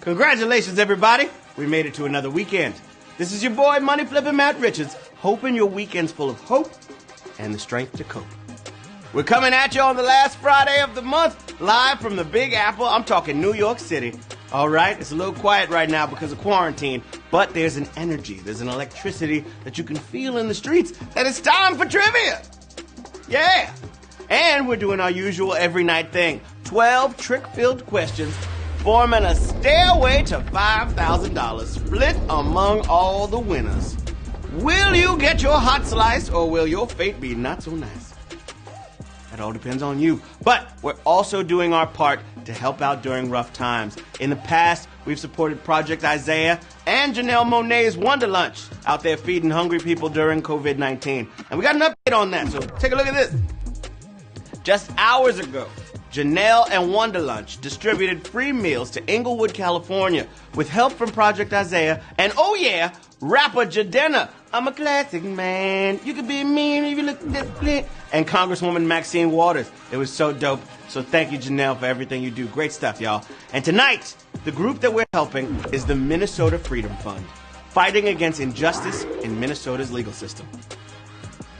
Congratulations, everybody. We made it to another weekend. This is your boy, Money Flippin' Matt Richards, hoping your weekend's full of hope and the strength to cope. We're coming at you on the last Friday of the month, live from the Big Apple. I'm talking New York City. All right, it's a little quiet right now because of quarantine, but there's an energy, there's an electricity that you can feel in the streets that it's time for trivia. Yeah. And we're doing our usual every night thing. 12 trick-filled questions forming a stairway to $5,000 split among all the winners. Will you get your hot slice or will your fate be not so nice? That all depends on you. But we're also doing our part to help out during rough times. In the past, we've supported Project Isaiah and Janelle Monáe's Wonder Lunch out there feeding hungry people during COVID-19. And we got an update on that, so take a look at this. Just hours ago, Janelle and Wonder Lunch distributed free meals to Inglewood, California with help from Project Isaiah and, oh yeah, rapper Jadena. I'm a classic man. You could be mean if you look different. And Congresswoman Maxine Waters. It was so dope. So thank you, Janelle, for everything you do. Great stuff, y'all. And tonight, the group that we're helping is the Minnesota Freedom Fund, fighting against injustice in Minnesota's legal system.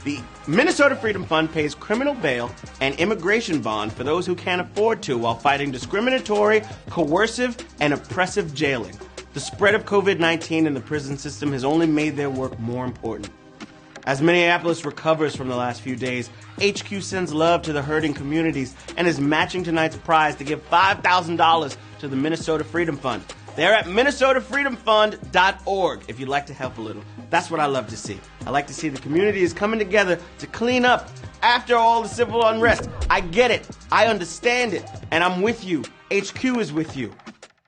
The Minnesota Freedom Fund pays criminal bail and immigration bond for those who can't afford to while fighting discriminatory, coercive, and oppressive jailing. The spread of COVID-19 in the prison system has only made their work more important. As Minneapolis recovers from the last few days, HQ sends love to the hurting communities and is matching tonight's prize to give $5,000 to the Minnesota Freedom Fund. They're at minnesotafreedomfund.org if you'd like to help a little. That's what I love to see. I like to see the community is coming together to clean up after all the civil unrest. I get it. I understand it. And I'm with you. HQ is with you.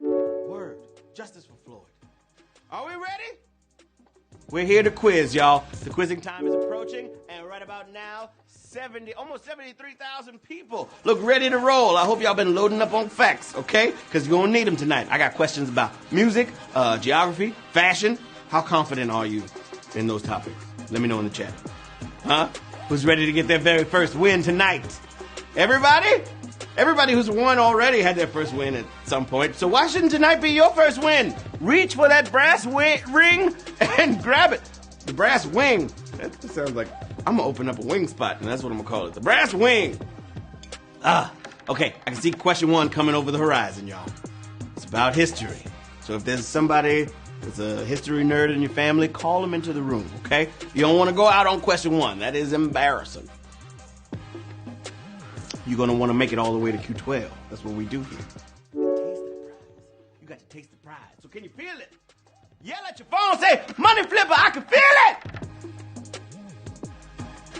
Word. Justice for Floyd. Are we ready? We're here to quiz, y'all. The quizzing time is approaching, and right about now, almost 73,000 people look ready to roll. I hope y'all been loading up on facts, okay? Because you're going to need them tonight. I got questions about music, geography, fashion. How confident are you in those topics? Let me know in the chat. Huh? Who's ready to get their very first win tonight? Everybody? Everybody who's won already had their first win at some point. So why shouldn't tonight be your first win? Reach for that brass ring and grab it. The brass wing. That sounds like I'm going to open up a wing spot, and that's what I'm going to call it. The brass wing. Okay. I can see question 1 coming over the horizon, y'all. It's about history. So if there's somebody that's a history nerd in your family, call them into the room, okay? You don't want to go out on question 1. That is embarrassing. You're going to want to make it all the way to Q12. That's what we do here. Taste the prize. You got to taste the prize. So can you feel it? Yell at your phone, say, Money Flipper, I can feel it!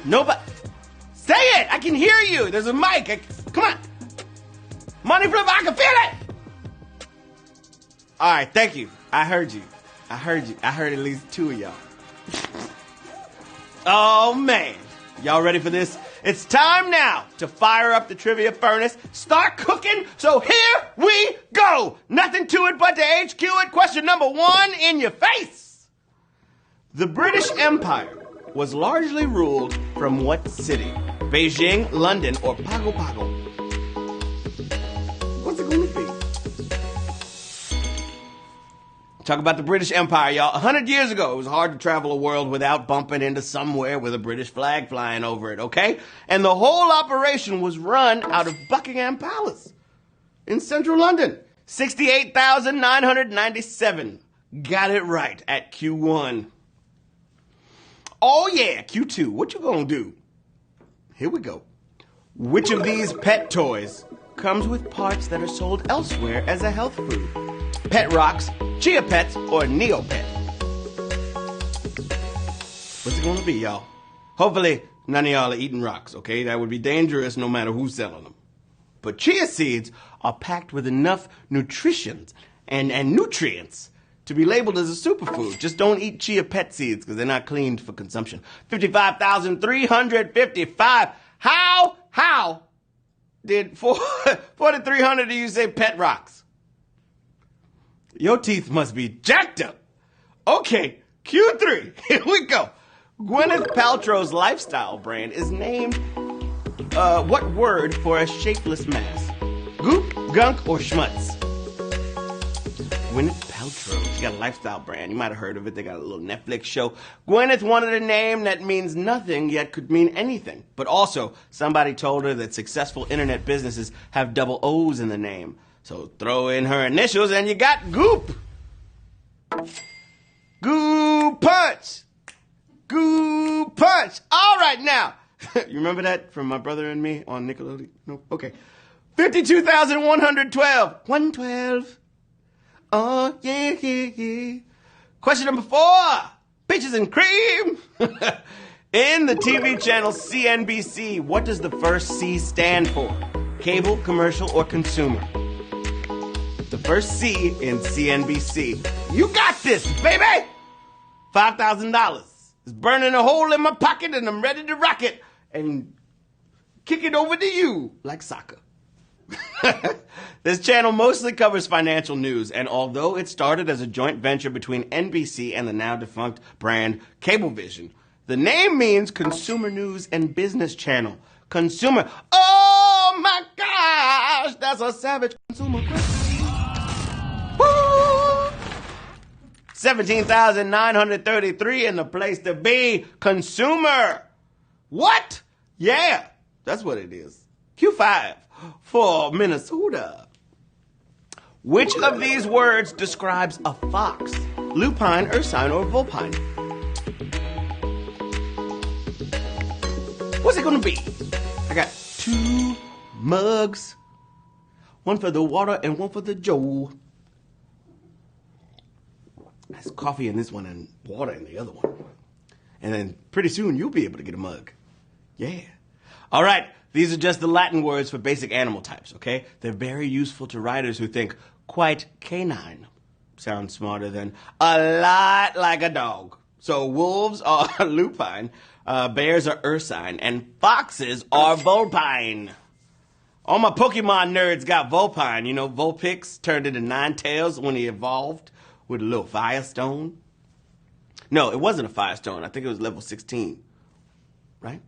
Nobody. Say it! I can hear you. There's a mic. Come on. Money Flipper, I can feel it! All right, thank you. I heard you. I heard at least 2 of y'all. Oh, man. Y'all ready for this? It's time now to fire up the trivia furnace, start cooking, so here we go. Nothing to it but to HQ it. Question number 1 in your face. The British Empire was largely ruled from what city? Beijing, London, or Pago Pago? What's it going to be? Talk about the British Empire, y'all. 100 years ago, it was hard to travel a world without bumping into somewhere with a British flag flying over it, okay? And the whole operation was run out of Buckingham Palace in central London. 68,997. Got it right at Q1. Oh yeah, Q2. What you gonna do? Here we go. Which of these pet toys comes with parts that are sold elsewhere as a health food? Pet Rocks, Chia Pets, or Neopet? What's it gonna be, y'all? Hopefully, none of y'all are eating rocks, okay? That would be dangerous no matter who's selling them. But chia seeds are packed with enough nutrition and nutrients to be labeled as a superfood. Just don't eat chia pet seeds because they're not cleaned for consumption. 55,355. How did 4,300 of you say Pet Rocks? Your teeth must be jacked up. Okay, Q3. Here we go. Gwyneth Paltrow's lifestyle brand is named what word for a shapeless mass? Goop, gunk, or schmutz? Gwyneth Paltrow. She got a lifestyle brand. You might have heard of it. They got a little Netflix show. Gwyneth wanted a name that means nothing yet could mean anything. But also, somebody told her that successful internet businesses have double O's in the name. So throw in her initials and you got Goop. Goop Punch. Goop Punch. All right, now. You remember that from My Brother and Me on Nickelodeon? No? Okay. 52,112. 112. Oh, yeah, yeah, yeah. Question number 4. Peaches and cream. In the TV channel CNBC, what does the first C stand for? Cable, commercial, or consumer? The first C in CNBC. You got this, baby! $5,000. It's burning a hole in my pocket and I'm ready to rock it and kick it over to you like soccer. This channel mostly covers financial news, and although it started as a joint venture between NBC and the now defunct brand Cablevision, the name means Consumer News and Business Channel. Consumer. Oh my gosh, that's a savage consumer. Woo! 17,933 in the place to be. Consumer. What? Yeah, that's what it is. Q5 for Minnesota. Which of these words describes a fox? Lupine, ursine, or vulpine? What's it gonna be? I got 2 mugs. One for the water and one for the Joe. There's coffee in this one and water in the other one. And then pretty soon you'll be able to get a mug. Yeah. All right. These are just the Latin words for basic animal types, okay? They're very useful to writers who think quite canine. Sounds smarter than a lot like a dog. So wolves are lupine, bears are ursine, and foxes are vulpine. All my Pokemon nerds got vulpine. You know, Vulpix turned into Ninetales when he evolved with a little Firestone. No, it wasn't a Firestone. I think it was level 16, right?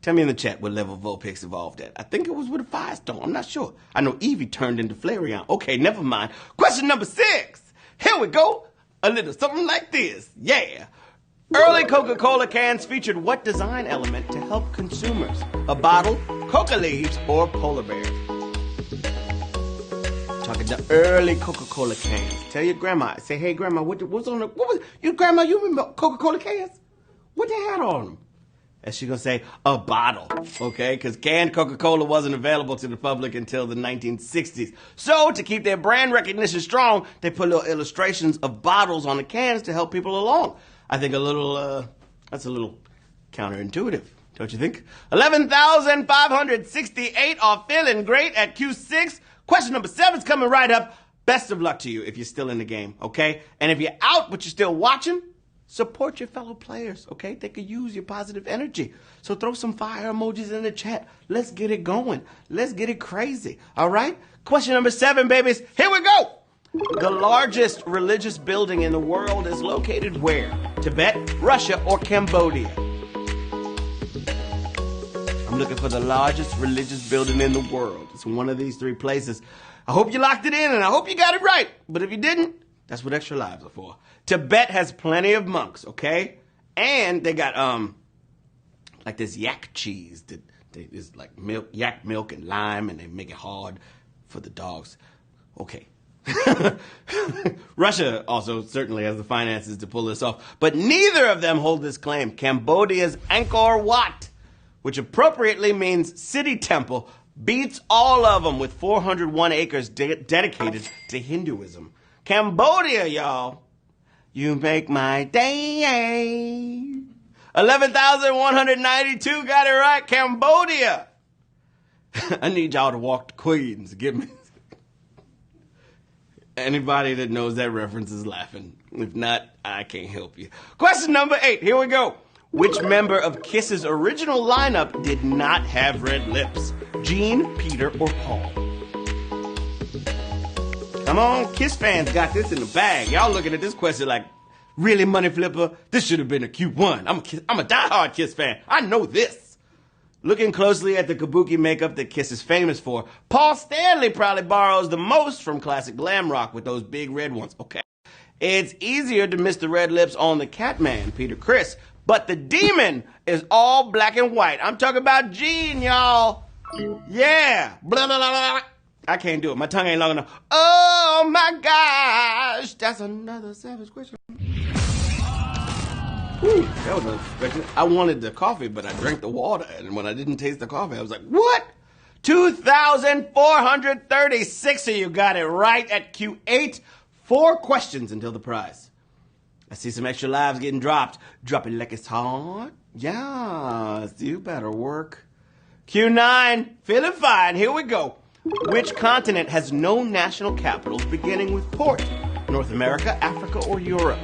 Tell me in the chat what level Vulpix evolved at. I think it was with a Firestone. I'm not sure. I know Eevee turned into Flareon. Okay, never mind. Question number 6. Here we go. A little something like this. Yeah. Early Coca-Cola cans featured what design element to help consumers? A bottle, coca leaves, or polar bear? Talking to early Coca-Cola cans. Tell your grandma. Say, hey, grandma, what's on the... What was... Grandma, you remember Coca-Cola cans? What they had on them? And she's going to say, a bottle, okay? Because canned Coca-Cola wasn't available to the public until the 1960s. So, to keep their brand recognition strong, they put little illustrations of bottles on the cans to help people along. I think that's a little counterintuitive, don't you think? 11,568 are feeling great at Q6. Question number 7 is coming right up. Best of luck to you if you're still in the game, okay? And if you're out but you're still watching, support your fellow players, okay? They could use your positive energy. So throw some fire emojis in the chat. Let's get it going. Let's get it crazy, all right? Question number 7, babies. Here we go. The largest religious building in the world is located where? Tibet, Russia, or Cambodia? I'm looking for the largest religious building in the world. It's one of these 3 places. I hope you locked it in, and I hope you got it right. But if you didn't, that's what extra lives are for. Tibet has plenty of monks, okay? And they got, like this yak cheese. It's like milk, yak milk and lime, and they make it hard for the dogs. Okay. Russia also certainly has the finances to pull this off, but neither of them hold this claim. Cambodia's Angkor Wat, which appropriately means city temple, beats all of them with 401 acres dedicated to Hinduism. Cambodia, y'all. You make my day. 11,192 got it right. Cambodia. I need y'all to walk to Queens. Give me. Anybody that knows that reference is laughing. If not, I can't help you. Question number 8. Here we go. Which member of Kiss's original lineup did not have red lips? Gene, Peter, or Paul? Come on, Kiss fans got this in the bag. Y'all looking at this question like, really, Money Flipper? This should have been a Q1. I'm a diehard Kiss fan. I know this. Looking closely at the kabuki makeup that Kiss is famous for, Paul Stanley probably borrows the most from classic glam rock with those big red ones, okay? It's easier to miss the red lips on the Catman, Peter Criss, but the Demon is all black and white. I'm talking about Gene, y'all. Yeah. Blah, blah, blah, blah. I can't do it. My tongue ain't long enough. Oh, my gosh. That's another savage question. Ooh, that was unexpected. I wanted the coffee, but I drank the water, and when I didn't taste the coffee, I was like, what? 2,436 of you got it right at Q8. 4 questions until the prize. I see some extra lives getting dropped. Drop it like it's hot. Yes, you better work. Q9, feeling fine. Here we go. Which continent has no national capitals beginning with port? North America, Africa, or Europe?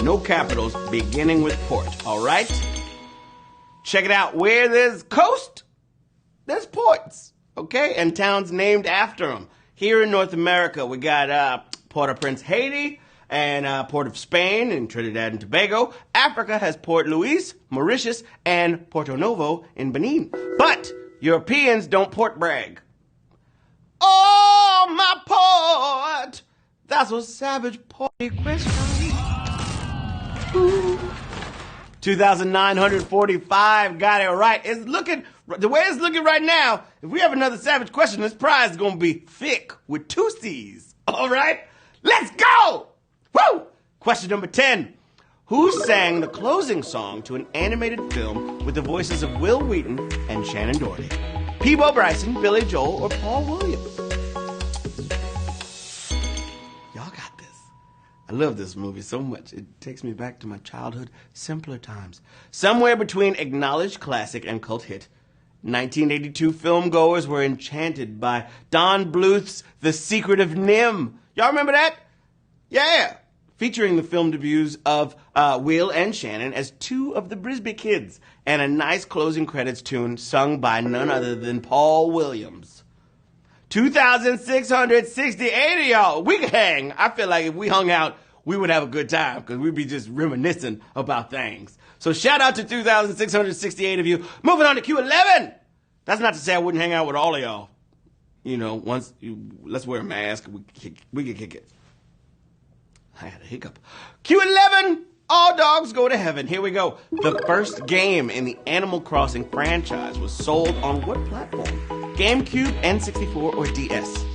No capitals beginning with port, all right? Check it out. Where there's coast, there's ports, okay? And towns named after them. Here in North America, we got Port-au-Prince, Haiti, and Port of Spain in Trinidad and Tobago. Africa has Port Louis, Mauritius, and Porto Novo in Benin. But Europeans don't port brag. Oh, my port! That's a savage party question. 2,945 got it right. It's looking, the way it's looking right now, if we have another savage question, this prize is going to be thick with 2 C's. All right? Let's go! Woo! Question number 10. Who sang the closing song to an animated film with the voices of Will Wheaton and Shannon Doherty? Peebo Bryson, Billy Joel, or Paul Williams? I love this movie so much. It takes me back to my childhood, simpler times. Somewhere between acknowledged classic and cult hit, 1982 filmgoers were enchanted by Don Bluth's The Secret of Nim. Y'all remember that? Yeah. Featuring the film debuts of Will and Shannon as 2 of the Brisby Kids, and a nice closing credits tune sung by none other than Paul Williams. 2,668 of y'all. We could hang. I feel like if we hung out, we would have a good time because we'd be just reminiscing about things. So shout out to 2,668 of you. Moving on to Q11. That's not to say I wouldn't hang out with all of y'all. You know, let's wear a mask. We can kick it. I had a hiccup. Q11. All dogs go to heaven. Here we go. The first game in the Animal Crossing franchise was sold on what platform? GameCube, N64, or DS?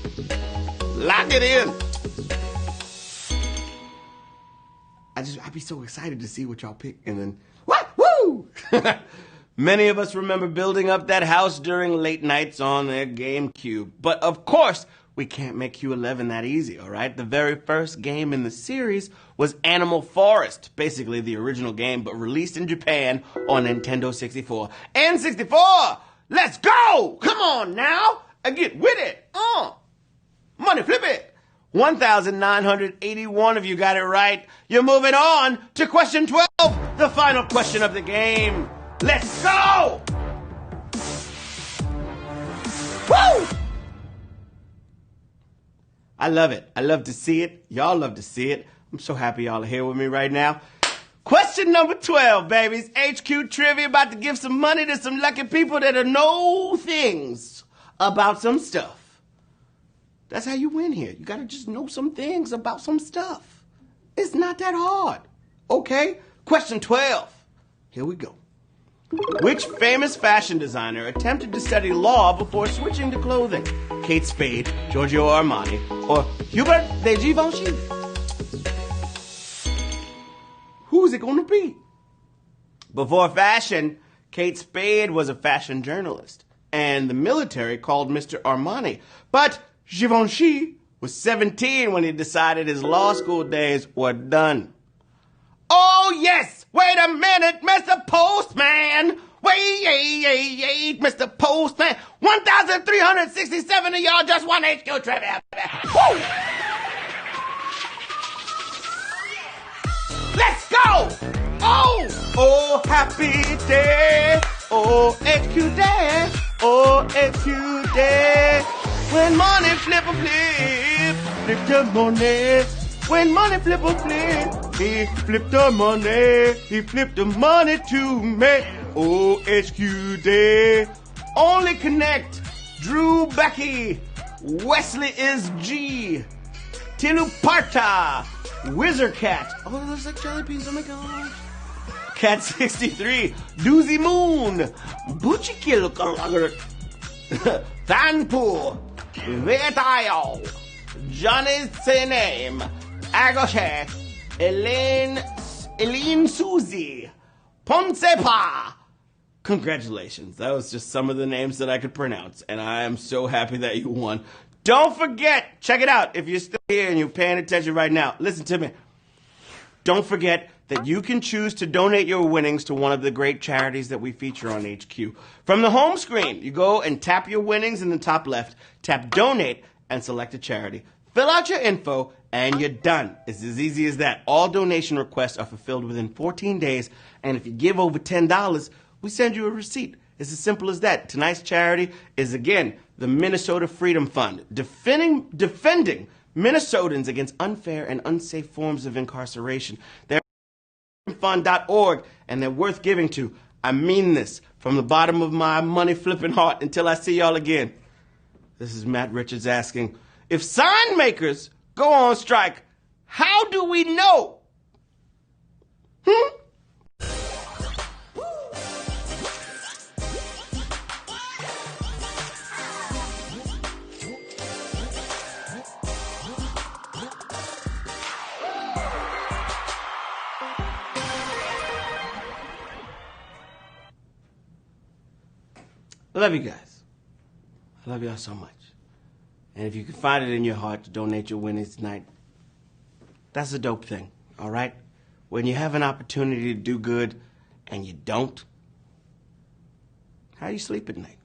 Lock it in. I'd be so excited to see what y'all pick, and then, woo! Many of us remember building up that house during late nights on their GameCube. But of course, we can't make Q11 that easy, all right? The very first game in the series was Animal Forest, basically the original game, but released in Japan on Nintendo 64. N64! Let's go! Come on now! Get with it! Money flip it! 1,981 of you got it right. You're moving on to question 12, the final question of the game. Let's go! Woo! I love it. I love to see it. Y'all love to see it. I'm so happy y'all are here with me right now. Question number 12, babies. HQ Trivia about to give some money to some lucky people that know things about some stuff. That's how you win here. You gotta just know some things about some stuff. It's not that hard. Okay? Question 12. Here we go. Which famous fashion designer attempted to study law before switching to clothing? Kate Spade, Giorgio Armani, or Hubert de Givenchy? Who's it going to be? Before fashion, Kate Spade was a fashion journalist, and the military called Mr. Armani. But Givenchy was 17 when he decided his law school days were done. Oh, yes! Wait a minute, Mr. Postman! Wait, Mr. Postman! 1,367 of y'all just won HQ Trivia! Woo! Let's go! Oh, happy day! Oh, HQ day! Oh, HQ day! When money flip a flip, flip the money. When money flip a flip, he flipped the money. He flipped the money to me. OHQ Day. Only Connect. Drew Becky. Wesley is G. Tiluparta. Wizard Cat. Oh, it looks like jelly beans. Oh my gosh. Cat 63. Doozy Moon. Buchikil. Thanpool. Vetayo. Johnny Name. Agoshe. Elaine Susie. Poncepa. Congratulations. That was just some of the names that I could pronounce, and I am so happy that you won. Don't forget, check it out. If you're still here and you're paying attention right now, listen to me. Don't forget that you can choose to donate your winnings to one of the great charities that we feature on HQ. From the home screen, you go and tap your winnings in the top left, tap donate, and select a charity. Fill out your info, and you're done. It's as easy as that. All donation requests are fulfilled within 14 days, and if you give over $10, we send you a receipt. It's as simple as that. Tonight's charity is, again, the Minnesota Freedom Fund, defending Minnesotans against unfair and unsafe forms of incarceration. They're freedomfund.org, and they're worth giving to. I mean this from the bottom of my money-flipping heart. Until I see y'all again. This is Matt Richards asking, if sign makers go on strike, how do we know? I love you guys. I love y'all so much. And if you can find it in your heart to donate your winnings tonight, that's a dope thing, all right? When you have an opportunity to do good and you don't, how you sleep at night?